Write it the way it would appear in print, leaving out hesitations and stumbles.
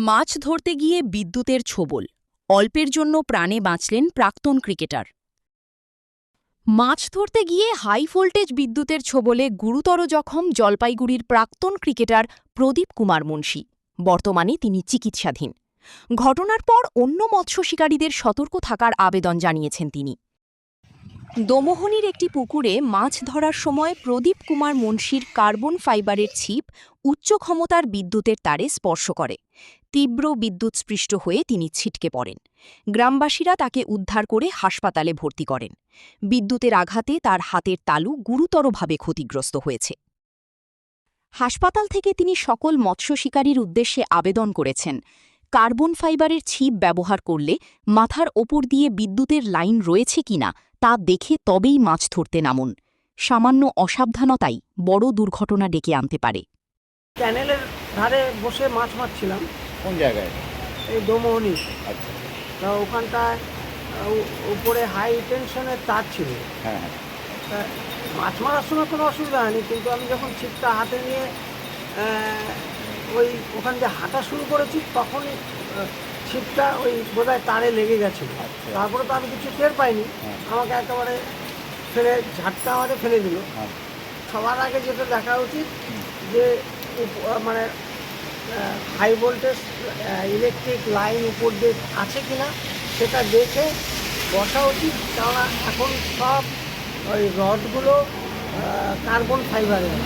মাছ ধরতে গিয়ে বিদ্যুতের ছোবল, অল্পের জন্য প্রাণে বাঁচলেন প্রাক্তন ক্রিকেটার। মাছ ধরতে গিয়ে হাই ভোল্টেজ বিদ্যুতের ছোবলে গুরুতর জখম জলপাইগুড়ির প্রাক্তন ক্রিকেটার প্রদীপ কুমার মুন্সি। বর্তমানে তিনি চিকিৎসাধীন। ঘটনার পর অন্য মৎস্য শিকারীদের সতর্ক থাকার আবেদন জানিয়েছেন তিনি। দমোহনীর একটি পুকুরে মাছ ধরার সময় প্রদীপ কুমার মুন্সির কার্বন ফাইবারের ছিপ উচ্চ ক্ষমতার বিদ্যুতের তারে স্পর্শ করে। তীব্র বিদ্যুৎস্পৃষ্ট হয়ে তিনি ছিটকে পড়েন। গ্রামবাসীরা তাকে উদ্ধার করে হাসপাতালে ভর্তি করেন। বিদ্যুতের আঘাতে তার হাতের তালু গুরুতরভাবে ক্ষতিগ্রস্ত হয়েছে। হাসপাতাল থেকে তিনি সকল মৎস্য শিকারীর উদ্দেশ্যে আবেদন করেছেন, কার্বন ফাইবারের ছিপ ব্যবহার করলে মাথার ওপর দিয়ে বিদ্যুতের লাইন রয়েছে কিনা তা দেখে তবেই মাছ ধরতে নামুন। সামান্য অসাবধানতাই বড় দুর্ঘটনা ডেকে আনতে পারে। ক্যানেলের ধারে বসে মাছ মারছিলাম। কোন জায়গায়? এই দমোহনী। আচ্ছা। তা ওখানটায় উপরে হাই টেনশনের তার ছিল। হ্যাঁ হ্যাঁ। তা মাছ মারার সময় কোনো অসুবিধা হয়নি, কিন্তু আমি যখন ছিপটা হাতে নিয়ে ওখান দিয়ে হাঁটা শুরু করেছি, তখনই ছিপটা বোধহয় তারে লেগে গেছিলো। আচ্ছা। তারপরে তো আমি কিছু টের পাইনি। হ্যাঁ। আমাকে একেবারে ঝাটকা আমাকে ফেলে দিল। হ্যাঁ। সবার আগে যেটা দেখা উচিত যে মানে হাই ভোল্টেজ ইলেকট্রিক লাইন উপর দিয়ে আছে কিনা সেটা দেখে বসা উচিত। কেননা এখন সব ওই রডগুলো কার্বন ফাইবারের।